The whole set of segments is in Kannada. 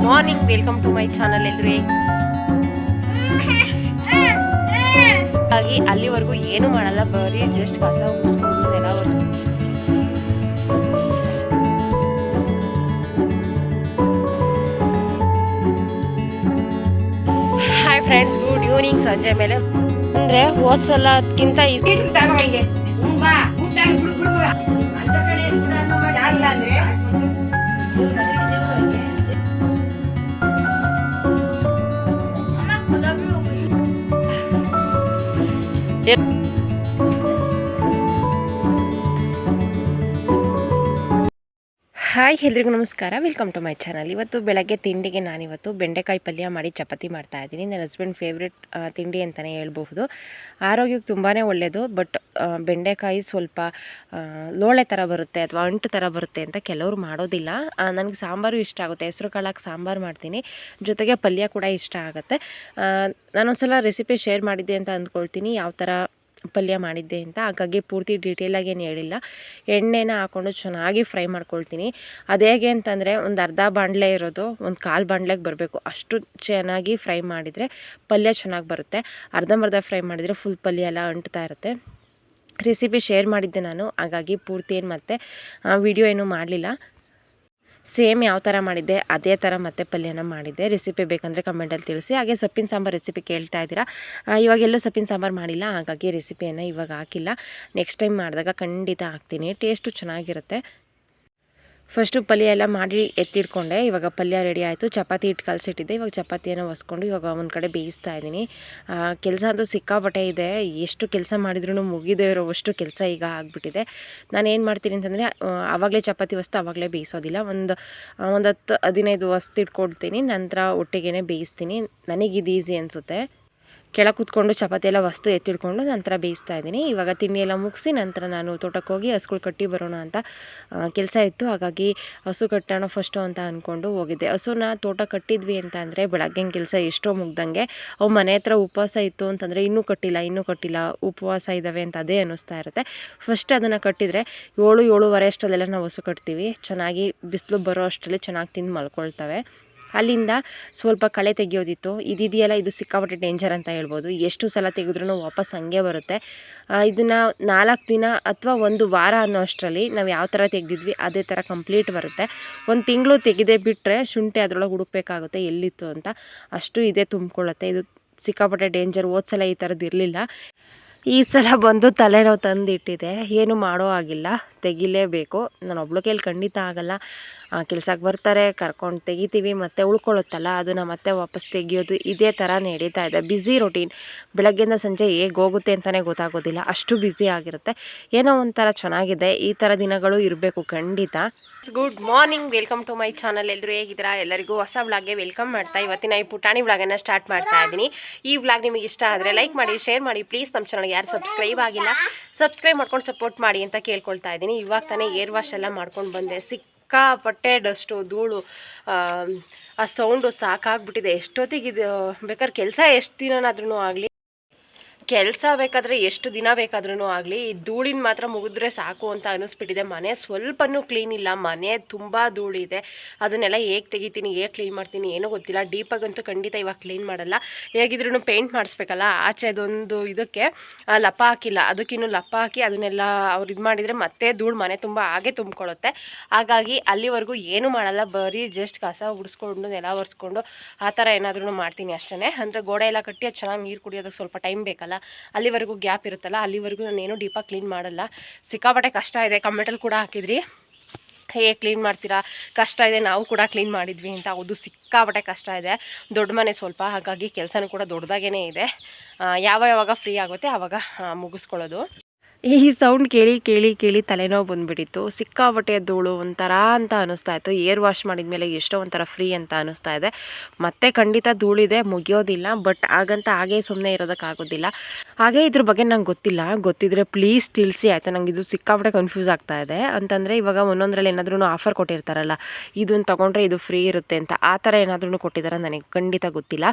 Morning, welcome to my channel ಎಲ್ರಿ. ಹಾಗೆ ಅಲ್ಲಿವರೆಗೂ ಏನು ಮಾಡಲ್ಲ, ಬರೀ ಜಸ್ಟ್ ಕಸ ಉಗಿಸ್ಕೊಂಡು ನೆಲ ಒರೆಸ್ಕೊಂಡು. Hi friends, good evening. ಸಂಜೆ ಮೇಲೆ ಅಂದರೆ ಹೋದ್ಸಲಕ್ಕಿಂತ ಹಾಯ್, ಎಲ್ರಿಗೂ ನಮಸ್ಕಾರ. Welcome to my channel. ಇವತ್ತು ಬೆಳಗ್ಗೆ ತಿಂಡಿಗೆ ನಾನಿವತ್ತು ಬೆಂಡೆಕಾಯಿ ಪಲ್ಯ ಮಾಡಿ ಚಪಾತಿ ಮಾಡ್ತಾಯಿದ್ದೀನಿ. ನನ್ನ ಹಸ್ಬೆಂಡ್ ಫೇವ್ರೆಟ್ ತಿಂಡಿ ಅಂತಲೇ ಹೇಳ್ಬಹುದು. ಆರೋಗ್ಯಕ್ಕೆ ತುಂಬಾ ಒಳ್ಳೆಯದು. ಬಟ್ ಬೆಂಡೆಕಾಯಿ ಸ್ವಲ್ಪ ಲೋಳೆ ಥರ ಬರುತ್ತೆ ಅಥವಾ ಅಂಟು ಥರ ಬರುತ್ತೆ ಅಂತ ಕೆಲವರು ಮಾಡೋದಿಲ್ಲ. ನನಗೆ ಸಾಂಬಾರು ಇಷ್ಟ ಆಗುತ್ತೆ. ಹೆಸರು ಕಾಳಾಗಿ ಸಾಂಬಾರು ಮಾಡ್ತೀನಿ, ಜೊತೆಗೆ ಪಲ್ಯ ಕೂಡ ಇಷ್ಟ ಆಗುತ್ತೆ. ನಾನೊಂದ್ಸಲ ರೆಸಿಪಿ ಶೇರ್ ಮಾಡಿದ್ದೆ ಅಂತ ಅಂದ್ಕೊಳ್ತೀನಿ, ಯಾವ ಥರ ಪಲ್ಯ ಮಾಡಿದ್ದೆ ಅಂತ. ಹಾಗಾಗಿ ಪೂರ್ತಿ ಡೀಟೇಲಾಗಿ ಏನು ಹೇಳಿಲ್ಲ. ಎಣ್ಣೆನ ಹಾಕ್ಕೊಂಡು ಚೆನ್ನಾಗಿ ಫ್ರೈ ಮಾಡ್ಕೊಳ್ತೀನಿ. ಅದು ಹೇಗೆ ಅಂತಂದರೆ, ಒಂದು ಅರ್ಧ ಬಾಣಲೆ ಇರೋದು ಒಂದು ಕಾಲು ಬಾಣಲೆಗೆ ಬರಬೇಕು, ಅಷ್ಟು ಚೆನ್ನಾಗಿ ಫ್ರೈ ಮಾಡಿದರೆ ಪಲ್ಯ ಚೆನ್ನಾಗಿ ಬರುತ್ತೆ. ಅರ್ಧಂಬರ್ಧ ಫ್ರೈ ಮಾಡಿದರೆ ಫುಲ್ ಪಲ್ಯ ಎಲ್ಲ ಅಂಟ್ತಾ ಇರುತ್ತೆ. ರೆಸಿಪಿ ಶೇರ್ ಮಾಡಿದ್ದೆ ನಾನು, ಹಾಗಾಗಿ ಪೂರ್ತಿ ಏನು ಮತ್ತೆ ವಿಡಿಯೋ ಏನೂ ಮಾಡಲಿಲ್ಲ. ಸೇಮ್ ಯಾವ ಥರ ಮಾಡಿದ್ದೆ ಅದೇ ಥರ ಮತ್ತೆ ಪಲ್ಯನ ಮಾಡಿದ್ದೆ. ರೆಸಿಪಿ ಬೇಕಂದರೆ ಕಮೆಂಟಲ್ಲಿ ತಿಳಿಸಿ. ಹಾಗೆ ಸೊಪ್ಪಿನ ಸಾಂಬಾರು ರೆಸಿಪಿ ಕೇಳ್ತಾ ಇದ್ದೀರಾ. ಇವಾಗೆಲ್ಲೂ ಸೊಪ್ಪಿನ ಸಾಂಬಾರು ಮಾಡಿಲ್ಲ, ಹಾಗಾಗಿ ರೆಸಿಪಿಯನ್ನು ಇವಾಗ ಹಾಕಿಲ್ಲ. ನೆಕ್ಸ್ಟ್ ಟೈಮ್ ಮಾಡಿದಾಗ ಖಂಡಿತ ಹಾಕ್ತೀನಿ, ಟೇಸ್ಟು ಚೆನ್ನಾಗಿರುತ್ತೆ. ಫಸ್ಟು ಪಲ್ಯ ಎಲ್ಲ ಮಾಡಿ ಎತ್ತಿಟ್ಕೊಂಡೆ. ಇವಾಗ ಪಲ್ಯ ರೆಡಿ ಆಯಿತು. ಚಪಾತಿ ಹಿಟ್ಟು ಕಲಸಿಟ್ಟಿದ್ದೆ. ಇವಾಗ ಚಪಾತಿಯನ್ನು ಒಸ್ಕೊಂಡು ಇವಾಗ ಒಂದು ಕಡೆ ಬೇಯಿಸ್ತಾ ಇದ್ದೀನಿ. ಕೆಲಸ ಅಂತೂ ಸಿಕ್ಕಾಪಟ್ಟೆ ಇದೆ. ಎಷ್ಟು ಕೆಲಸ ಮಾಡಿದ್ರೂ ಮುಗಿದೇ ಇರೋವಷ್ಟು ಕೆಲಸ ಈಗ ಆಗಿಬಿಟ್ಟಿದೆ. ನಾನು ಏನು ಮಾಡ್ತೀನಿ ಅಂತಂದರೆ, ಆವಾಗಲೇ ಚಪಾತಿ ಒಸ್ತು ಆವಾಗಲೇ ಬೇಯಿಸೋದಿಲ್ಲ. ಒಂದು 10-15 ಒಸ್ತಿಟ್ಕೊಳ್ತೀನಿ, ನಂತರ ಒಟ್ಟಿಗೆ ಬೇಯಿಸ್ತೀನಿ. ನನಗಿದು ಈಸಿ ಅನಿಸುತ್ತೆ. ಕೆಳಗೆ ಕೂತ್ಕೊಂಡು ಚಪಾತಿ ಎಲ್ಲ ವಸ್ತು ಎತ್ತಿಡ್ಕೊಂಡು ನಂತರ ಬೇಯಿಸ್ತಾ ಇದ್ದೀನಿ. ಇವಾಗ ತಿಂಡಿ ಎಲ್ಲ ಮುಗಿಸಿ ನಂತರ ನಾನು ತೋಟಕ್ಕೆ ಹೋಗಿ ಹಸುಗಳು ಕಟ್ಟಿ ಬರೋಣ ಅಂತ ಕೆಲಸ ಇತ್ತು. ಹಾಗಾಗಿ ಹಸು ಕಟ್ಟೋಣ ಫಸ್ಟು ಅಂತ ಅಂದ್ಕೊಂಡು ಹೋಗಿದ್ದೆ. ಹಸುನ ತೋಟ ಕಟ್ಟಿದ್ವಿ ಅಂತ ಅಂದರೆ ಬೆಳಗ್ಗಿನ ಕೆಲಸ ಎಷ್ಟೋ ಮುಗ್ದಂಗೆ. ಅವು ಮನೆ ಹತ್ರ ಉಪವಾಸ ಇತ್ತು ಅಂತಂದರೆ ಇನ್ನೂ ಕಟ್ಟಿಲ್ಲ ಉಪವಾಸ ಇದ್ದಾವೆ ಅಂತ ಅದೇ ಅನ್ನಿಸ್ತಾ ಇರುತ್ತೆ. ಫಸ್ಟ್ ಅದನ್ನು ಕಟ್ಟಿದರೆ 7-7:30 ಅಷ್ಟರಲ್ಲೆಲ್ಲ ನಾವು ಹಸು ಕಟ್ತೀವಿ. ಚೆನ್ನಾಗಿ ಬಿಸಿಲು ಬರೋ ಅಷ್ಟರಲ್ಲಿ ಚೆನ್ನಾಗಿ ತಿಂದು ಮಲ್ಕೊಳ್ತವೆ. ಅಲ್ಲಿಂದ ಸ್ವಲ್ಪ ಕಳೆ ತೆಗಿಯೋದಿತ್ತು. ಇದೆಯಲ್ಲ, ಇದು ಸಿಕ್ಕಾಪಟ್ಟೆ ಡೇಂಜರ್ ಅಂತ ಹೇಳ್ಬೋದು. ಎಷ್ಟು ಸಲ ತೆಗೆದ್ರೂ ವಾಪಸ್ ಹಂಗೆ ಬರುತ್ತೆ. ಇದನ್ನು 4 ದಿನ ಅಥವಾ 1 ವಾರ ಅನ್ನೋ ಅಷ್ಟರಲ್ಲಿ ನಾವು ಯಾವ ಥರ ತೆಗೆದಿದ್ವಿ ಅದೇ ಥರ ಕಂಪ್ಲೀಟ್ ಬರುತ್ತೆ. 1 ತಿಂಗಳು ತೆಗೆದೇ ಬಿಟ್ಟರೆ ಶುಂಠಿ ಅದರೊಳಗೆ ಹುಡುಕ್ಬೇಕಾಗುತ್ತೆ ಎಲ್ಲಿತ್ತು ಅಂತ. ಅಷ್ಟು ಇದೆ ತುಂಬಿಕೊಳ್ಳುತ್ತೆ. ಇದು ಸಿಕ್ಕಾಪಟ್ಟೆ ಡೇಂಜರ್. ಹೋದ ಸಲ ಈ ಥರದ್ದು ಇರಲಿಲ್ಲ. ಈ ಸಲ ಬಂದು ತಲೆನೋವು ತಂದಿಟ್ಟಿದೆ. ಏನು ಮಾಡೋ ಆಗಿಲ್ಲ, ತೆಗಿಲೇಬೇಕು. ನಾನು ಒಬ್ಳು ಕೈಲಿ ಖಂಡಿತ ಆಗಲ್ಲ. ಕೆಲ್ಸಕ್ಕೆ ಬರ್ತಾರೆ, ಕರ್ಕೊಂಡು ತೆಗಿತೀವಿ, ಮತ್ತೆ ಉಳ್ಕೊಳ್ಳುತ್ತಲ್ಲ ಅದನ್ನು ಮತ್ತೆ ವಾಪಸ್ ತೆಗಿಯೋದು, ಇದೇ ಥರ ನಡೀತಾ ಇದೆ. Busy routine. ಬೆಳಗ್ಗೆಯಿಂದ ಸಂಜೆ ಹೇಗೆ ಹೋಗುತ್ತೆ ಅಂತಲೇ ಗೊತ್ತಾಗೋದಿಲ್ಲ, ಅಷ್ಟು ಬ್ಯುಸಿ ಆಗಿರುತ್ತೆ. ಏನೋ ಒಂಥರ ಚೆನ್ನಾಗಿದೆ. ಈ ಥರ ದಿನಗಳು ಇರಬೇಕು ಖಂಡಿತ. Good morning, welcome to my channel. ಎಲ್ಲರೂ ಹೇಗಿದ್ದೀರಾ? ಎಲ್ಲರಿಗೂ ಹೊಸ ವ್ಲಾಗ್ಗೆ ವೆಲ್ಕಮ್ ಮಾಡ್ತಾ ಇವತ್ತಿನ ಈ ಪುಟಾಣಿ ವ್ಲಾಗನ್ನು ಸ್ಟಾರ್ಟ್ ಮಾಡ್ತಾ ಇದ್ದೀನಿ. ಈ ವ್ಲಾಗ್ ನಿಮಗೆ ಇಷ್ಟ ಆದರೆ ಲೈಕ್ ಮಾಡಿ, ಶೇರ್ ಮಾಡಿ ಪ್ಲೀಸ್. ನಮ್ಮ ಚಾನಲ್ಗೆ ಯಾರು ಸಬ್ಸ್ಕ್ರೈಬ್ ಆಗಿಲ್ಲ, ಸಬ್ಸ್ಕ್ರೈಬ್ ಮಾಡ್ಕೊಂಡು ಸಪೋರ್ಟ್ ಮಾಡಿ ಅಂತ ಕೇಳ್ಕೊಳ್ತಾ ಇದ್ದೀನಿ. ಇವಾಗ ತಾನೇ ಏರ್ ವಾಶ್ ಎಲ್ಲ ಮಾಡ್ಕೊಂಡು ಬಂದೆ. ಸಿಕ್ಕಾಪಟ್ಟೆ ಡಸ್ಟು, ಧೂಳು, ಆ ಸೌಂಡು ಸಾಕಾಗ್ಬಿಟ್ಟಿದೆ. ಎಷ್ಟೊತ್ತಿಗೆ ಇದು ಬೇಕಾದ್ರೆ ಕೆಲಸ ಎಷ್ಟು ದಿನನಾದ್ರೂ ಆಗಲಿ, ಬೇಕಾದರೆ ಎಷ್ಟು ದಿನ ಬೇಕಾದ್ರೂ ಆಗಲಿ, ಈ ಧೂಳಿನ ಮಾತ್ರ ಮುಗಿದ್ರೆ ಸಾಕು ಅಂತ ಅನ್ನಿಸ್ಬಿಟ್ಟಿದೆ. ಮನೆ ಸ್ವಲ್ಪನೂ ಕ್ಲೀನ್ ಇಲ್ಲ, ಮನೆ ತುಂಬ ಧೂಳಿದೆ. ಅದನ್ನೆಲ್ಲ ಹೇಗೆ ತೆಗಿತೀನಿ, ಹೇಗೆ ಕ್ಲೀನ್ ಮಾಡ್ತೀನಿ ಏನೋ ಗೊತ್ತಿಲ್ಲ. ಡೀಪಾಗಂತೂ ಖಂಡಿತ ಇವಾಗ ಕ್ಲೀನ್ ಮಾಡಲ್ಲ. ಹೇಗಿದ್ರೂ ಪೇಂಟ್ ಮಾಡಿಸ್ಬೇಕಲ್ಲ. ಆಚೆ ಅದೊಂದು ಇದಕ್ಕೆ ಲಪ್ಪ ಹಾಕಿಲ್ಲ, ಅದಕ್ಕಿನ್ನೂ ಲಪ್ಪ ಹಾಕಿ ಅದನ್ನೆಲ್ಲ ಅವ್ರು ಇದು ಮಾಡಿದರೆ ಮತ್ತೆ ಧೂಳು ಮನೆ ತುಂಬ ಹಾಗೆ ತುಂಬಿಕೊಳ್ಳುತ್ತೆ. ಹಾಗಾಗಿ ಅಲ್ಲಿವರೆಗೂ ಏನೂ ಮಾಡಲ್ಲ, ಬರೀ ಜಸ್ಟ್ ಕಸ ಉಡಿಸ್ಕೊಂಡು ನೆಲ ಒರೆಸ್ಕೊಂಡು ಆ ಥರ ಏನಾದ್ರೂ ಮಾಡ್ತೀನಿ ಅಷ್ಟೇ. ಅಂದರೆ ಗೋಡೆ ಎಲ್ಲ ಕಟ್ಟಿ ಅದು ಚೆನ್ನಾಗಿ ನೀರು ಕುಡಿಯೋದಕ್ಕೆ ಸ್ವಲ್ಪ ಟೈಮ್ ಬೇಕಲ್ಲ, ಅಲ್ಲಿವರೆಗೂ ಗ್ಯಾಪ್ ಇರುತ್ತಲ್ಲ, ಅಲ್ಲಿವರೆಗೂ ನಾನು ಏನೂ ಡೀಪಾಗಿ ಕ್ಲೀನ್ ಮಾಡಲ್ಲ. ಸಿಕ್ಕಾಪಟ್ಟೆ ಕಷ್ಟ ಇದೆ. ಕಮೆಂಟಲ್ಲಿ ಕೂಡ ಹಾಕಿದ್ರಿ ಹೇಗೆ ಕ್ಲೀನ್ ಮಾಡ್ತೀರಾ, ಕಷ್ಟ ಇದೆ, ನಾವು ಕೂಡ ಕ್ಲೀನ್ ಮಾಡಿದ್ವಿ ಅಂತ. ಹೌದು, ಸಿಕ್ಕಾಪಟ್ಟೆ ಕಷ್ಟ ಇದೆ. ದೊಡ್ಡ ಮನೆ ಸ್ವಲ್ಪ, ಹಾಗಾಗಿ ಕೆಲಸನೂ ಕೂಡ ದೊಡ್ಡದಾಗೇ ಇದೆ. ಯಾವಾಗ ಫ್ರೀ ಆಗುತ್ತೆ ಆವಾಗ ಮುಗಿಸ್ಕೊಳ್ಳೋದು. ಈ ಸೌಂಡ್ ಕೇಳಿ ತಲೆನೋವು ಬಂದುಬಿಟ್ಟಿತ್ತು. ಸಿಕ್ಕಾಪಟ್ಟೆ ಧೂಳು ಒಂಥರ ಅಂತ ಅನ್ನಿಸ್ತಾ ಇತ್ತು. ಏರ್ ವಾಶ್ ಮಾಡಿದ ಮೇಲೆ ಎಷ್ಟೋ ಒಂಥರ ಫ್ರೀ ಅಂತ ಅನ್ನಿಸ್ತಾ ಇದೆ. ಮತ್ತೆ ಖಂಡಿತ ಧೂಳಿದೆ, ಮುಗಿಯೋದಿಲ್ಲ. ಬಟ್ ಹಾಗಂತ ಹಾಗೇ ಸುಮ್ಮನೆ ಇರೋದಕ್ಕಾಗೋದಿಲ್ಲ. ಹಾಗೆ ಇದ್ರ ಬಗ್ಗೆ ನಂಗೆ ಗೊತ್ತಿದ್ರೆ ಪ್ಲೀಸ್ ತಿಳಿಸಿ ಆಯಿತಾ. ನಂಗೆ ಇದು ಸಿಕ್ಕಾಪಟ್ಟೆ ಕನ್ಫ್ಯೂಸ್ ಆಗ್ತಾ ಇದೆ. ಅಂತಂದರೆ ಇವಾಗ ಒಂದೊಂದರಲ್ಲಿ ಏನಾದ್ರೂ ಆಫರ್ ಕೊಟ್ಟಿರ್ತಾರಲ್ಲ, ಇದನ್ನು ತೊಗೊಂಡ್ರೆ ಇದು ಫ್ರೀ ಇರುತ್ತೆ ಅಂತ, ಆ ಥರ ಏನಾದ್ರೂ ಕೊಟ್ಟಿದ್ದಾರೆ ನನಗೆ ಖಂಡಿತ ಗೊತ್ತಿಲ್ಲ.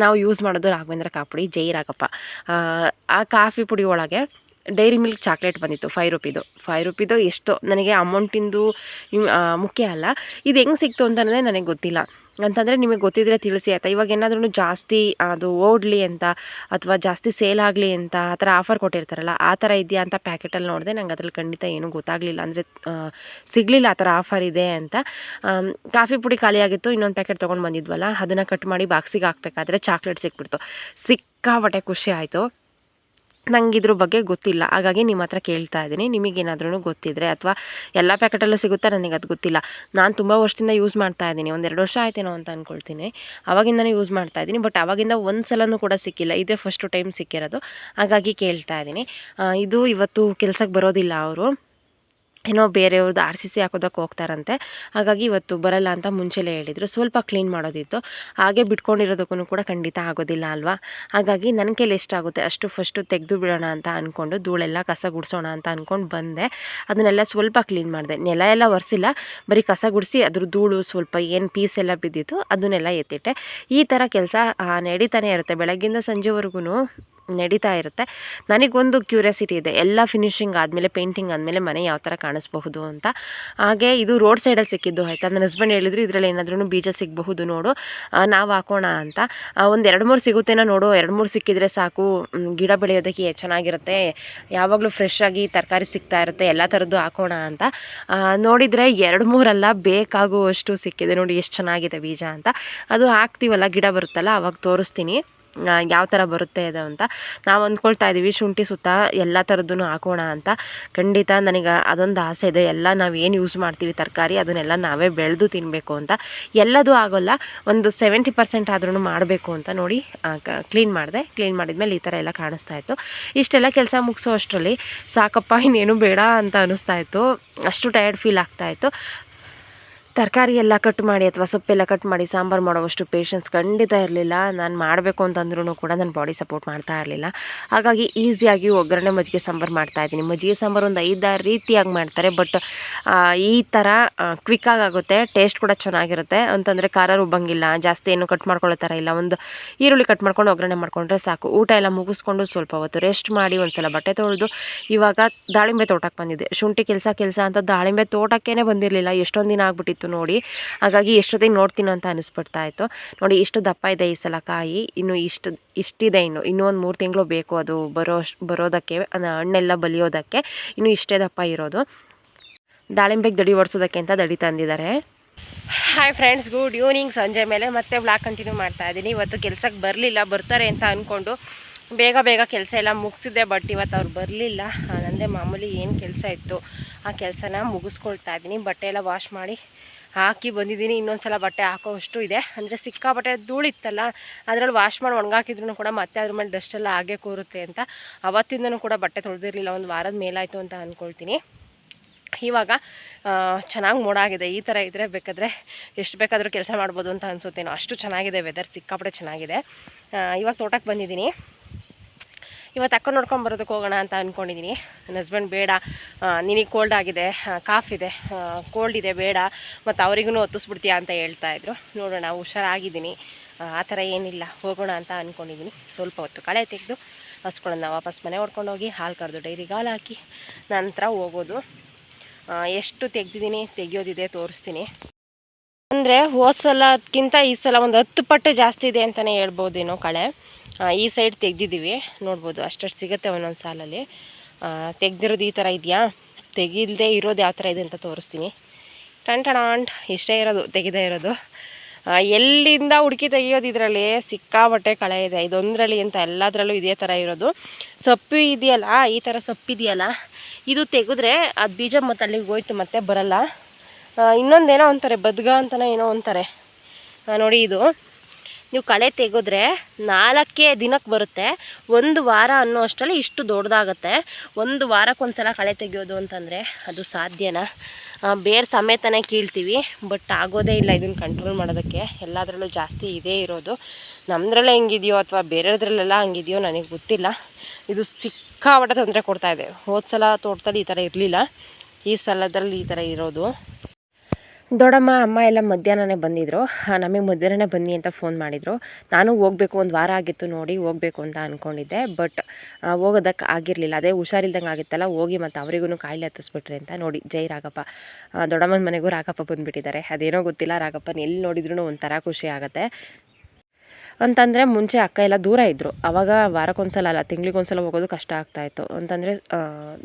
ನಾವು ಯೂಸ್ ಮಾಡೋದು ರಾಘವೇಂದ್ರ ಕಾಪುಡಿ, ಜೈ ರಾಘಪ್ಪ. ಆ ಕಾಫಿ ಪುಡಿ ಒಳಗೆ ಡೈರಿ ಮಿಲ್ಕ್ ಚಾಕ್ಲೇಟ್ ಬಂದಿತ್ತು, 5 ರೂಪಿದು ಎಷ್ಟೋ. ನನಗೆ ಅಮೌಂಟಿಂದು ಮುಖ್ಯ ಅಲ್ಲ, ಇದು ಹೆಂಗೆ ಸಿಕ್ತು ಅಂತಂದರೆ ನನಗೆ ಗೊತ್ತಿಲ್ಲ. ಅಂತಂದರೆ ನಿಮಗೆ ಗೊತ್ತಿದ್ರೆ ತಿಳಿಸಿ ಆಯಿತಾ. ಇವಾಗ ಏನಾದ್ರೂ ಜಾಸ್ತಿ ಅದು ಓಡಲಿ ಅಂತ ಅಥವಾ ಜಾಸ್ತಿ ಸೇಲ್ ಆಗಲಿ ಅಂತ ಆ ಥರ ಆಫರ್ ಕೊಟ್ಟಿರ್ತಾರಲ್ಲ, ಆ ಥರ ಇದೆಯಾ ಅಂತ ಪ್ಯಾಕೆಟಲ್ಲಿ ನೋಡಿದೆ. ನಂಗೆ ಅದ್ರಲ್ಲಿ ಖಂಡಿತ ಏನೂ ಗೊತ್ತಾಗಲಿಲ್ಲ, ಅಂದರೆ ಸಿಗಲಿಲ್ಲ ಆ ಥರ ಆಫರ್ ಇದೆ ಅಂತ. ಕಾಫಿ ಪುಡಿ ಖಾಲಿಯಾಗಿತ್ತು, ಇನ್ನೊಂದು ಪ್ಯಾಕೆಟ್ ತೊಗೊಂಡು ಬಂದಿದ್ವಲ್ಲ, ಅದನ್ನು ಕಟ್ ಮಾಡಿ ಬಾಕ್ಸಿಗೆ ಹಾಕಬೇಕಾದ್ರೆ ಚಾಕ್ಲೇಟ್ ಸಿಕ್ಬಿಡ್ತು. ಸಿಕ್ಕಾಪಟ್ಟೆ ಖುಷಿ ಆಯಿತು. ನಂಗೆ ಇದ್ರ ಬಗ್ಗೆ ಗೊತ್ತಿಲ್ಲ, ಹಾಗಾಗಿ ನಿಮ್ಮ ಹತ್ರ ಕೇಳ್ತಾ ಇದ್ದೀನಿ. ನಿಮಗೇನಾದ್ರೂ ಗೊತ್ತಿದ್ದರೆ ಅಥವಾ ಎಲ್ಲ ಪ್ಯಾಕೆಟಲ್ಲೂ ಸಿಗುತ್ತಾ ನನಗೆ ಅದು ಗೊತ್ತಿಲ್ಲ. ನಾನು ತುಂಬ ವರ್ಷದಿಂದ ಯೂಸ್ ಮಾಡ್ತಾ ಇದ್ದೀನಿ, 1-2 ವರ್ಷ ಆಯ್ತೇನೋ ಅಂತ ಅಂದ್ಕೊಳ್ತೀನಿ. ಆವಾಗಿಂದನೇ ಯೂಸ್ ಮಾಡ್ತಾ ಇದ್ದೀನಿ, ಬಟ್ ಆವಾಗಿಂದ ಒಂದು ಸಲನೂ ಕೂಡ ಸಿಕ್ಕಿಲ್ಲ. ಇದೇ ಫಸ್ಟು ಟೈಮ್ ಸಿಕ್ಕಿರೋದು, ಹಾಗಾಗಿ ಕೇಳ್ತಾ ಇದ್ದೀನಿ. ಇದು ಇವತ್ತು ಕೆಲಸಕ್ಕೆ ಬರೋದಿಲ್ಲ, ಅವರು ಏನೋ ಬೇರೆಯವ್ರದ್ದು RCC ಹಾಕೋದಕ್ಕೆ ಹೋಗ್ತಾರಂತೆ, ಹಾಗಾಗಿ ಇವತ್ತು ಬರಲ್ಲ ಅಂತ ಮುಂಚೆಲೇ ಹೇಳಿದರು. ಸ್ವಲ್ಪ ಕ್ಲೀನ್ ಮಾಡೋದಿತ್ತು, ಹಾಗೆ ಬಿಟ್ಕೊಂಡಿರೋದಕ್ಕೂ ಕೂಡ ಖಂಡಿತ ಆಗೋದಿಲ್ಲ ಅಲ್ವಾ. ಹಾಗಾಗಿ ನನ್ನ ಕೈಲಿ ಎಷ್ಟಾಗುತ್ತೆ ಅಷ್ಟು ಫಸ್ಟು ತೆಗೆದು ಬಿಡೋಣ ಅಂತ ಅಂದ್ಕೊಂಡು, ಧೂಳೆಲ್ಲ ಕಸ ಗುಡಿಸೋಣ ಅಂತ ಅಂದ್ಕೊಂಡು ಬಂದೆ. ಅದನ್ನೆಲ್ಲ ಸ್ವಲ್ಪ ಕ್ಲೀನ್ ಮಾಡಿದೆ. ನೆಲ ಎಲ್ಲ ಒರೆಸಿಲ್ಲ, ಬರೀ ಕಸ ಗುಡಿಸಿ ಅದ್ರ ಧೂಳು ಸ್ವಲ್ಪ ಏನು ಪೀಸ್ ಎಲ್ಲ ಬಿದ್ದಿತ್ತು ಅದನ್ನೆಲ್ಲ ಎತ್ತಿಟ್ಟೆ. ಈ ಥರ ಕೆಲಸ ನಡೀತಾನೆ ಇರುತ್ತೆ, ಬೆಳಗ್ಗಿಂದ ಸಂಜೆವರೆಗೂ ನಡೀತಾ ಇರುತ್ತೆ. ನನಗೊಂದು ಕ್ಯೂರಿಯಾಸಿಟಿ ಇದೆ, ಎಲ್ಲ ಫಿನಿಷಿಂಗ್ ಆದಮೇಲೆ, ಪೇಂಟಿಂಗ್ ಆದಮೇಲೆ ಮನೆ ಯಾವ ಥರ ಕಾಣಿಸ್ಬಹುದು ಅಂತ. ಹಾಗೆ ಇದು ರೋಡ್ ಸೈಡಲ್ಲಿ ಸಿಕ್ಕಿದ್ದು ಆಯಿತಾ. ನನ್ನ ಹಸ್ಬೆಂಡ್ ಹೇಳಿದ್ರು ಇದರಲ್ಲಿ ಏನಾದ್ರೂ ಬೀಜ ಸಿಗಬಹುದು ನೋಡು, ನಾವು ಹಾಕೋಣ ಅಂತ. ಒಂದು 2-3 ಸಿಗುತ್ತೇನೋ ನೋಡು, 2-3 ಸಿಕ್ಕಿದ್ರೆ ಸಾಕು, ಗಿಡ ಬೆಳೆಯೋದಕ್ಕೆ ಚೆನ್ನಾಗಿರುತ್ತೆ, ಯಾವಾಗಲೂ ಫ್ರೆಶ್ ಆಗಿ ತರಕಾರಿ ಸಿಗ್ತಾ ಇರುತ್ತೆ, ಎಲ್ಲ ಥರದ್ದು ಹಾಕೋಣ ಅಂತ. ನೋಡಿದರೆ 2-3 ಅಲ್ಲ, ಬೇಕಾಗುವಷ್ಟು ಸಿಕ್ಕಿದೆ. ನೋಡಿ ಎಷ್ಟು ಚೆನ್ನಾಗಿದೆ ಬೀಜ ಅಂತ. ಅದು ಹಾಕ್ತೀವಲ್ಲ, ಗಿಡ ಬರುತ್ತಲ್ಲ, ಆವಾಗ ತೋರಿಸ್ತೀನಿ ಯಾವ ಥರ ಬರುತ್ತೆ ಅದು ಅಂತ. ನಾವು ಅಂದ್ಕೊಳ್ತಾ ಇದ್ದೀವಿ ಶುಂಠಿ ಸುತ್ತ ಎಲ್ಲ ಥರದ್ದೂ ಹಾಕೋಣ ಅಂತ. ಖಂಡಿತ ನನಗೆ ಅದೊಂದು ಆಸೆ ಇದೆ, ಎಲ್ಲ ನಾವು ಏನು ಯೂಸ್ ಮಾಡ್ತೀವಿ ತರಕಾರಿ ಅದನ್ನೆಲ್ಲ ನಾವೇ ಬೆಳೆದು ತಿನ್ನಬೇಕು ಅಂತ. ಎಲ್ಲದೂ ಆಗೋಲ್ಲ, ಒಂದು 70% ಆದ್ರೂ ಮಾಡಬೇಕು ಅಂತ. ನೋಡಿ ಕ್ಲೀನ್ ಮಾಡಿದೆ. ಕ್ಲೀನ್ ಮಾಡಿದ್ಮೇಲೆ ಈ ಥರ ಎಲ್ಲ ಕಾಣಿಸ್ತಾ ಇತ್ತು. ಇಷ್ಟೆಲ್ಲ ಕೆಲಸ ಮುಗಿಸೋ ಅಷ್ಟರಲ್ಲಿ ಸಾಕಪ್ಪ, ಇನ್ನೇನು ಬೇಡ ಅಂತ ಅನ್ನಿಸ್ತಾ ಇತ್ತು, ಅಷ್ಟು ಟಯರ್ಡ್ ಫೀಲ್ ಆಗ್ತಾಯಿತ್ತು. ತರಕಾರಿ ಎಲ್ಲ ಕಟ್ ಮಾಡಿ ಅಥವಾ ಸೊಪ್ಪೆಲ್ಲ ಕಟ್ ಮಾಡಿ ಸಾಂಬಾರು ಮಾಡೋವಷ್ಟು ಪೇಷನ್ಸ್ ಖಂಡಿತ ಇರಲಿಲ್ಲ. ನಾನು ಮಾಡಬೇಕು ಅಂತಂದ್ರೂ ಕೂಡ ನನ್ನ ಬಾಡಿ ಸಪೋರ್ಟ್ ಮಾಡ್ತಾ ಇರಲಿಲ್ಲ. ಹಾಗಾಗಿ ಈಸಿಯಾಗಿ ಒಗ್ಗರಣೆ ಮಜ್ಜಿಗೆ ಸಾಂಬಾರು ಮಾಡ್ತಾಯಿದ್ದೀನಿ. ಮಜ್ಜಿಗೆ ಸಾಂಬಾರು ಒಂದು 5-6 ರೀತಿಯಾಗಿ ಮಾಡ್ತಾರೆ, ಬಟ್ ಈ ಥರ ಕ್ವಿಕ್ಕಾಗಿ ಆಗುತ್ತೆ, ಟೇಸ್ಟ್ ಕೂಡ ಚೆನ್ನಾಗಿರುತ್ತೆ. ಅಂತಂದರೆ ಖಾರ ರುಬ್ಬಂಗಿಲ್ಲ, ಜಾಸ್ತಿ ಏನು ಕಟ್ ಮಾಡ್ಕೊಳ್ಳೋ ಥರ ಇಲ್ಲ. ಒಂದು ಈರುಳ್ಳಿ ಕಟ್ ಮಾಡ್ಕೊಂಡು ಒಗ್ಗರಣೆ ಮಾಡ್ಕೊಂಡ್ರೆ ಸಾಕು. ಊಟ ಎಲ್ಲ ಮುಗಿಸ್ಕೊಂಡು ಸ್ವಲ್ಪ ಹೊತ್ತು ರೆಸ್ಟ್ ಮಾಡಿ ಒಂದು ಸಲ ಬಟ್ಟೆ ತೊಳೆದು ಇವಾಗ ದಾಳಿಂಬೆ ತೋಟಕ್ಕೆ ಬಂದಿದ್ದೆ. ಶುಂಠಿ ಕೆಲಸ ಅಂತ ದಾಳಿಂಬೆ ತೋಟಕ್ಕೇ ಬಂದಿರಲಿಲ್ಲ, ಎಷ್ಟೊಂದು ದಿನ ಆಗ್ಬಿಟ್ಟಿತ್ತು ನೋಡಿ. ಹಾಗಾಗಿ ಎಷ್ಟೊತ್ತಿಗೆ ನೋಡ್ತೀನೋ ಅಂತ ಅನಿಸ್ಬಿಡ್ತಾ ಇತ್ತು. ನೋಡಿ ಇಷ್ಟು ದಪ್ಪ ಇದೆ ಈ ಸಲ ಕಾಯಿ, ಇನ್ನು ಇಷ್ಟಿದೆ, ಇನ್ನೂ ಒಂದು 3 ತಿಂಗಳು ಬೇಕು ಅದು ಬರೋದಕ್ಕೆ, ಹಣ್ಣೆಲ್ಲ ಬಲಿಯೋದಕ್ಕೆ. ಇನ್ನು ಇಷ್ಟೇ ದಪ್ಪ ಇರೋದು. ದಾಳಿಂಬೆಗೆ ದಡಿ ಓಡಿಸೋದಕ್ಕೆ ಅಂತ ದಡಿ ತಂದಿದ್ದಾರೆ. Hi friends, good evening. ಸಂಜೆ ಮೇಲೆ ಮತ್ತೆ ವ್ಲಾಗ್ ಕಂಟಿನ್ಯೂ ಮಾಡ್ತಾ ಇದ್ದೀನಿ. ಇವತ್ತು ಕೆಲಸಕ್ಕೆ ಬರಲಿಲ್ಲ, ಬರ್ತಾರೆ ಅಂತ ಅಂದ್ಕೊಂಡು ಬೇಗ ಕೆಲಸ ಎಲ್ಲ ಮುಗಿಸಿದ್ದೆ, ಬಟ್ ಇವತ್ತು ಅವ್ರು ಬರಲಿಲ್ಲ. ನನ್ನದೇ ಮಾಮೂಲಿ ಏನು ಕೆಲಸ ಇತ್ತು ಆ ಕೆಲಸನ ಮುಗಿಸ್ಕೊಳ್ತಾ ಇದ್ದೀನಿ. ಬಟ್ಟೆ ಎಲ್ಲ ವಾಶ್ ಮಾಡಿ ಹಾಕಿ ಬಂದಿದ್ದೀನಿ. ಇನ್ನೊಂದು ಸಲ ಬಟ್ಟೆ ಹಾಕೋವಷ್ಟು ಇದೆ, ಅಂದರೆ ಸಿಕ್ಕಾಪಟ್ಟೆ ಧೂಳಿತ್ತಲ್ಲ, ಅದರಲ್ಲಿ ವಾಶ್ ಮಾಡಿ ಒಣಗಾಕಿದ್ರು ಕೂಡ ಮತ್ತೆ ಅದ್ರ ಮೇಲೆ ಡಸ್ಟೆಲ್ಲ ಹಾಗೆ ಕೂರುತ್ತೆ ಅಂತ ಅವತ್ತಿಂದನೂ ಕೂಡ ಬಟ್ಟೆ ತೊಳೆದಿರಲಿಲ್ಲ. ಒಂದು ವಾರದ ಮೇಲಾಯಿತು ಅಂತ ಅಂದ್ಕೊಳ್ತೀನಿ. ಇವಾಗ ಚೆನ್ನಾಗಿ ಮೋಡಾಗಿದೆ. ಈ ಥರ ಇದ್ದರೆ ಬೇಕಾದರೆ ಎಷ್ಟು ಬೇಕಾದರೂ ಕೆಲಸ ಮಾಡ್ಬೋದು ಅಂತ ಅನಿಸುತ್ತೇನೋ, ಅಷ್ಟು ಚೆನ್ನಾಗಿದೆ ವೆದರ್, ಸಿಕ್ಕಾಪಟ್ಟೆ ಚೆನ್ನಾಗಿದೆ. ಇವಾಗ ತೋಟಕ್ಕೆ ಬಂದಿದ್ದೀನಿ. ಇವತ್ತು ಅಕ್ಕ ನೋಡ್ಕೊಂಡು ಬರೋದಕ್ಕೆ ಹೋಗೋಣ ಅಂತ ಅಂದ್ಕೊಂಡಿದ್ದೀನಿ. ನನ್ನ ಹಸ್ಬೆಂಡ್ ಬೇಡ, ನಿನಗೆ ಕೋಲ್ಡ್ ಆಗಿದೆ, ಕಾಫ್ ಇದೆ, ಕೋಲ್ಡ್ ಇದೆ, ಬೇಡ, ಮತ್ತು ಅವರಿಗೂ ಹೊತ್ತಿಸ್ಬಿಡ್ತೀಯಾ ಅಂತ ಹೇಳ್ತಾಯಿದ್ರು. ನೋಡೋಣ, ಹುಷಾರಾಗಿದ್ದೀನಿ, ಆ ಥರ ಏನಿಲ್ಲ, ಹೋಗೋಣ ಅಂತ ಅಂದ್ಕೊಂಡಿದ್ದೀನಿ. ಸ್ವಲ್ಪ ಹೊತ್ತು ಕಳೆ ತೆಗೆದು ಹಸ್ಕೊಳ್ಳೋಣ, ವಾಪಸ್ ಮನೆ ಹೊಡ್ಕೊಂಡು ಹೋಗಿ ಹಾಲು ಕರೆದು ಡೈರಿಗೆ ಹಾಲು ಹಾಕಿ ನಂತರ ಹೋಗೋದು. ಎಷ್ಟು ತೆಗೆದಿದ್ದೀನಿ, ತೆಗಿಯೋದಿದೆ ತೋರಿಸ್ತೀನಿ. ಅಂದರೆ ಹೋದ ಸಲಕ್ಕಿಂತ ಈ ಸಲ ಒಂದು 10 ಪಟ್ಟು ಜಾಸ್ತಿ ಇದೆ ಅಂತಲೇ ಹೇಳ್ಬೋದೇನೋ ಕಳೆ. ಈ ಸೈಡ್ ತೆಗೆದಿದ್ದೀವಿ, ನೋಡ್ಬೋದು, ಅಷ್ಟಷ್ಟು ಸಿಗುತ್ತೆ ಒಂದೊಂದು ಸಾಲಲ್ಲಿ. ತೆಗೆದಿರೋದು ಈ ಥರ ಇದೆಯಾ, ತೆಗಿಲ್ದೇ ಇರೋದು ಯಾವ ಥರ ಇದೆ ಅಂತ ತೋರಿಸ್ತೀನಿ. ಟಂಟಣಾಂಟ್ ಇಷ್ಟೇ ಇರೋದು ತೆಗೆದೇ ಇರೋದು. ಎಲ್ಲಿಂದ ಹುಡುಕಿ ತೆಗಿಯೋದು, ಇದರಲ್ಲಿ ಸಿಕ್ಕಾಬಟ್ಟೆ ಕಳೆ ಇದೆ. ಇದೊಂದರಲ್ಲಿ ಅಂತ ಎಲ್ಲದರಲ್ಲೂ ಇದೇ ಥರ ಇರೋದು. ಸೊಪ್ಪು ಇದೆಯಲ್ಲ, ಈ ಥರ ಸೊಪ್ಪಿದೆಯಲ್ಲ, ಇದು ತೆಗೆದ್ರೆ ಅದು ಬೀಜ ಮತ್ತು ಅಲ್ಲಿಗೆ ಹೋಯ್ತು, ಮತ್ತೆ ಬರಲ್ಲ. ಇನ್ನೊಂದೇನೋ ಅಂತಾರೆ, ಬದ್ಗ ಅಂತಲೇ ಏನೋ ಅಂತಾರೆ ನೋಡಿ. ಇದು ನೀವು ಕಳೆ ತೆಗೆದ್ರೆ 4 ದಿನಕ್ಕೆ ಬರುತ್ತೆ. 1 ವಾರ ಅನ್ನೋ ಅಷ್ಟರಲ್ಲಿ ಇಷ್ಟು ದೊಡ್ಡದಾಗತ್ತೆ. 1 ವಾರಕ್ಕೊಂದು ಸಲ ಕಳೆ ತೆಗೆಯೋದು ಅಂತಂದರೆ ಅದು ಸಾಧ್ಯನಾ? ಬೇರೆ ಸಮೇತನೇ ಕೀಳ್ತೀವಿ, ಬಟ್ ಆಗೋದೇ ಇಲ್ಲ ಇದನ್ನು ಕಂಟ್ರೋಲ್ ಮಾಡೋದಕ್ಕೆ. ಎಲ್ಲದರಲ್ಲೂ ಜಾಸ್ತಿ ಇದೇ ಇರೋದು. ನಮ್ಮದ್ರಲ್ಲೇ ಹೆಂಗಿದೆಯೋ ಅಥವಾ ಬೇರೆದ್ರಲ್ಲೆಲ್ಲ ಹಂಗಿದೆಯೋ ನನಗೆ ಗೊತ್ತಿಲ್ಲ. ಇದು ಸಿಕ್ಕಾಪಟ್ಟೆ ತೊಂದರೆ ಕೊಡ್ತಾಯಿದೆ. ಹೋದ ಸಲ ತೋಟದಲ್ಲಿ ಈ ಥರ ಇರಲಿಲ್ಲ, ಈ ಸಲದಲ್ಲಿ ಈ ಥರ ಇರೋದು. ದೊಡ್ಡಮ್ಮ, ಅಮ್ಮ ಎಲ್ಲ ಮಧ್ಯಾಹ್ನನೇ ಬಂದಿದ್ದರು. ನಮಗೆ ಮಧ್ಯಾಹ್ನನೇ ಬನ್ನಿ ಅಂತ ಫೋನ್ ಮಾಡಿದರು. ನಾನು ಹೋಗಬೇಕು, ಒಂದು ವಾರ ಆಗಿತ್ತು ನೋಡಿ ಹೋಗಬೇಕು ಅಂತ ಅಂದ್ಕೊಂಡಿದ್ದೆ. ಬಟ್ ಹೋಗೋದಕ್ಕೆ ಆಗಿರಲಿಲ್ಲ. ಅದೇ ಹುಷಾರಿಲ್ದಂಗೆ ಆಗಿತ್ತಲ್ಲ, ಹೋಗಿ ಮತ್ತು ಅವರಿಗೂ ಕಾಯಿಲೆ ಹತ್ತಿಸ್ಬಿಟ್ರಿ ಅಂತ. ನೋಡಿ ಜೈ ರಾಘಪ್ಪ, ದೊಡ್ಡಮ್ಮನ ಮನೆಗೂ ರಾಘಪ್ಪ ಬಂದುಬಿಟ್ಟಿದ್ದಾರೆ. ಅದೇನೋ ಗೊತ್ತಿಲ್ಲ, ರಾಘಪ್ಪನ ಎಲ್ಲಿ ನೋಡಿದ್ರೂ ಒಂಥರ ಖುಷಿ ಆಗುತ್ತೆ. ಅಂತಂದರೆ ಮುಂಚೆ ಅಕ್ಕ ಎಲ್ಲ ದೂರ ಇದ್ದರು. ಆವಾಗ ವಾರಕ್ಕೊಂದ್ಸಲ ಅಲ್ಲ, ತಿಂಗಳಿಗೊಂದ್ಸಲ ಹೋಗೋದು ಕಷ್ಟ ಆಗ್ತಾಯಿತ್ತು. ಅಂತಂದರೆ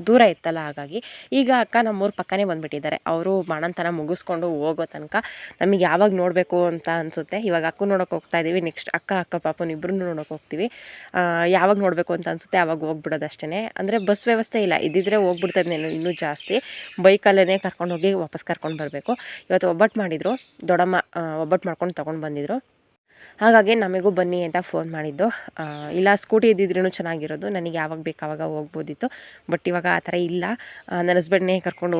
ದೂರ ಇತ್ತಲ್ಲ, ಹಾಗಾಗಿ. ಈಗ ಅಕ್ಕ ನಮ್ಮೂರ ಪಕ್ಕನೇ ಬಂದುಬಿಟ್ಟಿದ್ದಾರೆ. ಅವರು ಬಾಣಂತನ ಮುಗಿಸ್ಕೊಂಡು ಹೋಗೋ ತನಕ ನಮಗೆ ಯಾವಾಗ ನೋಡಬೇಕು ಅಂತ ಅನಿಸುತ್ತೆ. ಇವಾಗ ಅಕ್ಕ ನೋಡೋಕೆ ಹೋಗ್ತಾ ಇದ್ದೀವಿ. ನೆಕ್ಸ್ಟ್ ಅಕ್ಕ ಪಾಪನ ಇಬ್ಬರೂ ನೋಡೋಕೆ ಹೋಗ್ತೀವಿ. ಯಾವಾಗ ನೋಡಬೇಕು ಅಂತ ಅನಿಸುತ್ತೆ ಆವಾಗ ಹೋಗ್ಬಿಡೋದು ಅಷ್ಟೇ. ಅಂದರೆ ಬಸ್ ವ್ಯವಸ್ಥೆ ಇಲ್ಲ, ಇದ್ದಿದ್ರೆ ಹೋಗ್ಬಿಡ್ತದೇನೋ ಇನ್ನೂ ಜಾಸ್ತಿ. ಬೈಕಲ್ಲೇ ಕರ್ಕೊಂಡೋಗಿ ವಾಪಸ್ ಕರ್ಕೊಂಡು ಬರಬೇಕು. ಇವತ್ತು ಒಬ್ಬಟ್ಟು ಮಾಡಿದರು ದೊಡ್ಡಮ್ಮ, ಒಬ್ಬಟ್ಟು ಮಾಡ್ಕೊಂಡು ತೊಗೊಂಡು ಬಂದಿದ್ದರು. ಹಾಗಾಗಿ ನಮಗೂ ಬನ್ನಿ ಅಂತ ಫೋನ್ ಮಾಡಿದ್ದು. ಇಲ್ಲ ಸ್ಕೂಟಿ ಇದ್ದಿದ್ರೂ ಚೆನ್ನಾಗಿರೋದು, ನನಗೆ ಯಾವಾಗ ಬೇಕು ಆವಾಗ ಹೋಗ್ಬೋದಿತ್ತು. ಬಟ್ ಇವಾಗ ಆ ಥರ ಇಲ್ಲ. ನನ್ನ ಹಸ್ಬೆಂಡ್ನೇ ಕರ್ಕೊಂಡು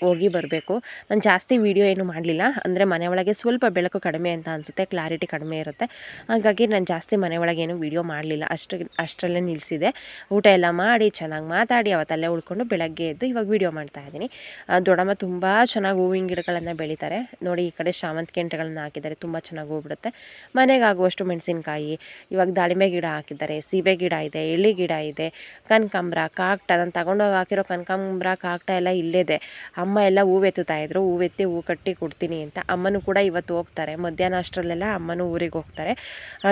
ಹೋಗಿ ಬರಬೇಕು. ನಾನು ಜಾಸ್ತಿ ವೀಡಿಯೋ ಏನು ಮಾಡಲಿಲ್ಲ. ಅಂದರೆ ಮನೆ ಒಳಗೆ ಸ್ವಲ್ಪ ಬೆಳಕು ಕಡಿಮೆ ಅಂತ ಅನಿಸುತ್ತೆ, ಕ್ಲಾರಿಟಿ ಕಡಿಮೆ ಇರುತ್ತೆ. ಹಾಗಾಗಿ ನಾನು ಜಾಸ್ತಿ ಮನೆ ಒಳಗೆ ಏನು ವೀಡಿಯೋ ಮಾಡಲಿಲ್ಲ. ಅಷ್ಟರಲ್ಲೇ ನಿಲ್ಲಿಸಿದೆ. ಊಟ ಎಲ್ಲ ಮಾಡಿ ಚೆನ್ನಾಗಿ ಮಾತಾಡಿ ಅವತ್ತಲ್ಲೇ ಉಳ್ಕೊಂಡು ಬೆಳಗ್ಗೆ ಎದ್ದು ಇವಾಗ ವೀಡಿಯೋ ಮಾಡ್ತಾಯಿದ್ದೀನಿ. ದೊಡ್ಡಮ್ಮ ತುಂಬ ಚೆನ್ನಾಗಿ ಹೂವಿನ ಗಿಡಗಳನ್ನು ಬೆಳೀತಾರೆ ನೋಡಿ. ಈ ಕಡೆ ಶಾವಂತಿಗೆ ಗೆಂಟೆಗಳನ್ನ ಹಾಕಿದ್ದಾರೆ, ತುಂಬ ಚೆನ್ನಾಗಿ ಹೋಗ್ಬಿಡುತ್ತೆ. ಮನೆಗಾಗುವಷ್ಟು ಮೆಣಸಿನ್ಕಾಯಿ, ಇವಾಗ ದಾಳಿಂಬೆ ಗಿಡ ಹಾಕಿದ್ದಾರೆ, ಸೀಬೆ ಗಿಡ ಇದೆ, ಎಳ್ಳಿ ಗಿಡ ಇದೆ, ಕನಕಾಂಬ್ರ, ಕಾಕಟ. ನಾನು ತಗೊಂಡೋಗಿ ಹಾಕಿರೋ ಕನಕಾಂಬ್ರ, ಕಾಕಟ ಎಲ್ಲ ಇಲ್ಲೇದೆ. ಅಮ್ಮ ಎಲ್ಲ ಹೂವೆತ್ತುತ್ತಾಯಿದ್ರು, ಹೂವೆತ್ತಿ ಹೂ ಕಟ್ಟಿ ಕೊಡ್ತೀನಿ ಅಂತ. ಅಮ್ಮನೂ ಕೂಡ ಇವತ್ತು ಹೋಗ್ತಾರೆ. ಮಧ್ಯಾಹ್ನ ಅಷ್ಟರಲ್ಲೆಲ್ಲ ಅಮ್ಮನೂ ಊರಿಗೆ ಹೋಗ್ತಾರೆ.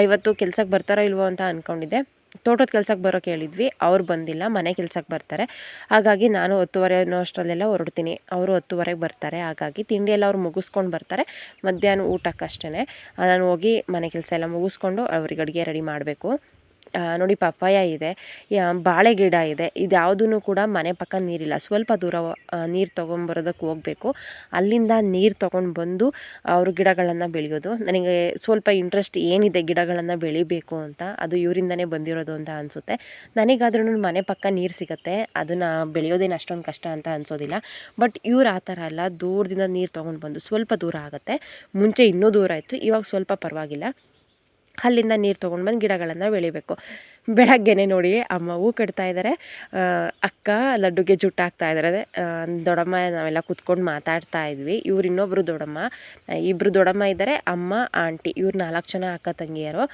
ಇವತ್ತು ಕೆಲ್ಸಕ್ಕೆ ಬರ್ತಾರೋ ಇಲ್ವೋ ಅಂತ ಅಂದ್ಕೊಂಡಿದ್ದೆ. ತೋಟದ ಕೆಲ್ಸಕ್ಕೆ ಬರೋಕೆ ಹೇಳಿದ್ವಿ, ಅವ್ರು ಬಂದಿಲ್ಲ, ಮನೆ ಕೆಲ್ಸಕ್ಕೆ ಬರ್ತಾರೆ. ಹಾಗಾಗಿ ನಾನು 10:30 ಅನ್ನೋ ಅಷ್ಟರಲ್ಲೆಲ್ಲ ಹೊರಡ್ತೀನಿ. ಅವರು 10:30ಗೆ ಬರ್ತಾರೆ. ಹಾಗಾಗಿ ತಿಂಡಿ ಎಲ್ಲ ಅವ್ರು ಮುಗಿಸ್ಕೊಂಡು ಬರ್ತಾರೆ. ಮಧ್ಯಾಹ್ನ ಊಟಕ್ಕಷ್ಟೇ ನಾನು ಹೋಗಿ ಮನೆ ಕೆಲಸ ಎಲ್ಲ ಮುಗಿಸ್ಕೊಂಡು ಅವ್ರಿಗೆ ಅಡುಗೆ ರೆಡಿ ಮಾಡಬೇಕು. ನೋಡಿ ಪಪ್ಪಾಯ ಇದೆ, ಬಾಳೆ ಗಿಡ ಇದೆ. ಇದ್ಯಾವುದೂ ಕೂಡ ಮನೆ ಪಕ್ಕ ನೀರಿಲ್ಲ. ಸ್ವಲ್ಪ ದೂರ ನೀರು ತೊಗೊಂಬರೋದಕ್ಕೆ ಹೋಗಬೇಕು. ಅಲ್ಲಿಂದ ನೀರು ತೊಗೊಂಡು ಬಂದು ಅವರು ಗಿಡಗಳನ್ನು ಬೆಳೆಯೋದು. ನನಗೆ ಸ್ವಲ್ಪ ಇಂಟ್ರೆಸ್ಟ್ ಏನಿದೆ ಗಿಡಗಳನ್ನು ಬೆಳಿಬೇಕು ಅಂತ, ಅದು ಇವರಿಂದನೇ ಬಂದಿರೋದು ಅಂತ ಅನಿಸುತ್ತೆ. ನನಗಾದ್ರೂ ಮನೆ ಪಕ್ಕ ನೀರು ಸಿಗುತ್ತೆ, ಅದನ್ನು ಬೆಳೆಯೋದೇನು ಅಷ್ಟೊಂದು ಕಷ್ಟ ಅಂತ ಅನಿಸೋದಿಲ್ಲ. ಬಟ್ ಇವ್ರು ಆ ಥರ ಅಲ್ಲ, ದೂರದಿಂದ ನೀರು ತೊಗೊಂಡು ಬಂದು ಸ್ವಲ್ಪ ದೂರ ಆಗುತ್ತೆ. ಮುಂಚೆ ಇನ್ನೂ ದೂರ ಇತ್ತು, ಇವಾಗ ಸ್ವಲ್ಪ ಪರವಾಗಿಲ್ಲ. ಅಲ್ಲಿಂದ ನೀರು ತೊಗೊಂಡು ಬಂದು ಗಿಡಗಳನ್ನು ಬೆಳಿಬೇಕು. ಬೆಳಗ್ಗೆನೇ ನೋಡಿ ಅಮ್ಮ ಹೂ ಕಟ್ತಾ ಇದ್ದಾರೆ, ಅಕ್ಕ ಲಡ್ಡುಗೆ ಜುಟ್ಟು ಹಾಕ್ತಾ ಇದ್ದಾರೆ. ದೊಡ್ಡಮ್ಮ ನಾವೆಲ್ಲ ಕೂತ್ಕೊಂಡು ಮಾತಾಡ್ತಾ ಇದ್ವಿ. ಇವ್ರು ಇನ್ನೊಬ್ಬರು ದೊಡ್ಡಮ್ಮ, ಇಬ್ಬರು ದೊಡ್ಡಮ್ಮ ಇದ್ದಾರೆ, ಅಮ್ಮ ಆಂಟಿ, ಇವ್ರು 4 ಜನ ಅಕ್ಕ ತಂಗಿಯರು.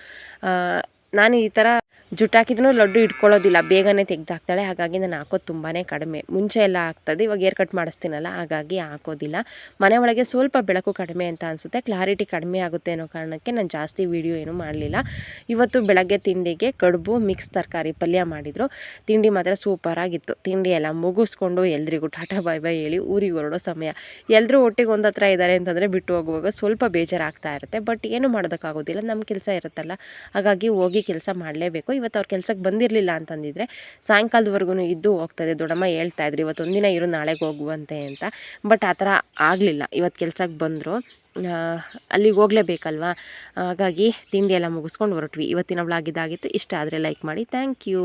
ನಾನು ಈ ಥರ ಜುಟ್ಟು ಹಾಕಿದ್ರೂ ಲಡ್ಡು ಇಟ್ಕೊಳ್ಳೋದಿಲ್ಲ, ಬೇಗನೆ ತೆಗ್ದಾಕ್ತಾಳೆ. ಹಾಗಾಗಿ ನಾನು ಹಾಕೋದು ತುಂಬಾ ಕಡಿಮೆ. ಮುಂಚೆ ಎಲ್ಲ ಆಗ್ತದೆ, ಇವಾಗ ಏರ್ ಕಟ್ ಮಾಡಿಸ್ತೀನಲ್ಲ ಹಾಗಾಗಿ ಹಾಕೋದಿಲ್ಲ. ಮನೆ ಒಳಗೆ ಸ್ವಲ್ಪ ಬೆಳಕು ಕಡಿಮೆ ಅಂತ ಅನಿಸುತ್ತೆ, ಕ್ಲಾರಿಟಿ ಕಡಿಮೆ ಆಗುತ್ತೆ ಅನ್ನೋ ಕಾರಣಕ್ಕೆ ನಾನು ಜಾಸ್ತಿ ವೀಡಿಯೋ ಏನೂ ಮಾಡಲಿಲ್ಲ. ಇವತ್ತು ಬೆಳಗ್ಗೆ ತಿಂಡಿಗೆ ಕಡುಬು ಮಿಕ್ಸ್ ತರಕಾರಿ ಪಲ್ಯ ಮಾಡಿದರು. ತಿಂಡಿ ಮಾತ್ರ ಸೂಪರಾಗಿತ್ತು. ತಿಂಡಿ ಎಲ್ಲ ಮುಗಿಸ್ಕೊಂಡು ಎಲ್ರಿಗೂ ಟಾಟಾ ಬಾಯ್ ಬಾಯ್ ಹೇಳಿ ಊರಿಗೆ ಹೊರಡೋ ಸಮಯ. ಎಲ್ಲರೂ ಒಟ್ಟಿಗೆ ಒಂದು ಹತ್ರ ಇದ್ದಾರೆ ಅಂತಂದರೆ ಬಿಟ್ಟು ಹೋಗುವಾಗ ಸ್ವಲ್ಪ ಬೇಜಾರಾಗ್ತಾ ಇರುತ್ತೆ. ಬಟ್ ಏನು ಮಾಡೋದಕ್ಕಾಗೋದಿಲ್ಲ, ನಮ್ಮ ಕೆಲಸ ಇರುತ್ತಲ್ಲ, ಹಾಗಾಗಿ ಹೋಗಿ ಕೆಲಸ ಮಾಡಲೇಬೇಕು. ಇವತ್ತು ಅವ್ರ ಕೆಲ್ಸಕ್ಕೆ ಬಂದಿರಲಿಲ್ಲ ಅಂತಂದಿದ್ರೆ ಸಾಯಂಕಾಲದವರೆಗೂ ಇದ್ದು ಹೋಗ್ತದೆ. ದೊಡ್ಡಮ್ಮ ಹೇಳ್ತಾಯಿದ್ರು ಇವತ್ತೊಂದಿನ ಇರು ನಾಳೆಗೆ ಹೋಗುವಂತೆ ಅಂತ. ಬಟ್ ಆ ಥರ ಆಗಲಿಲ್ಲ. ಇವತ್ತು ಕೆಲ್ಸಕ್ಕೆ ಬಂದರು, ಅಲ್ಲಿಗೆ ಹೋಗಲೇಬೇಕಲ್ವ. ಹಾಗಾಗಿ ತಿಂಡಿ ಎಲ್ಲ ಮುಗಿಸ್ಕೊಂಡು ಹೊರಟ್ವಿ. ಇವತ್ತಿನ ವ್ಲಾಗ್ ಇದಾಗಿತ್ತು. ಇಷ್ಟ ಆದರೆ ಲೈಕ್ ಮಾಡಿ. Thank you.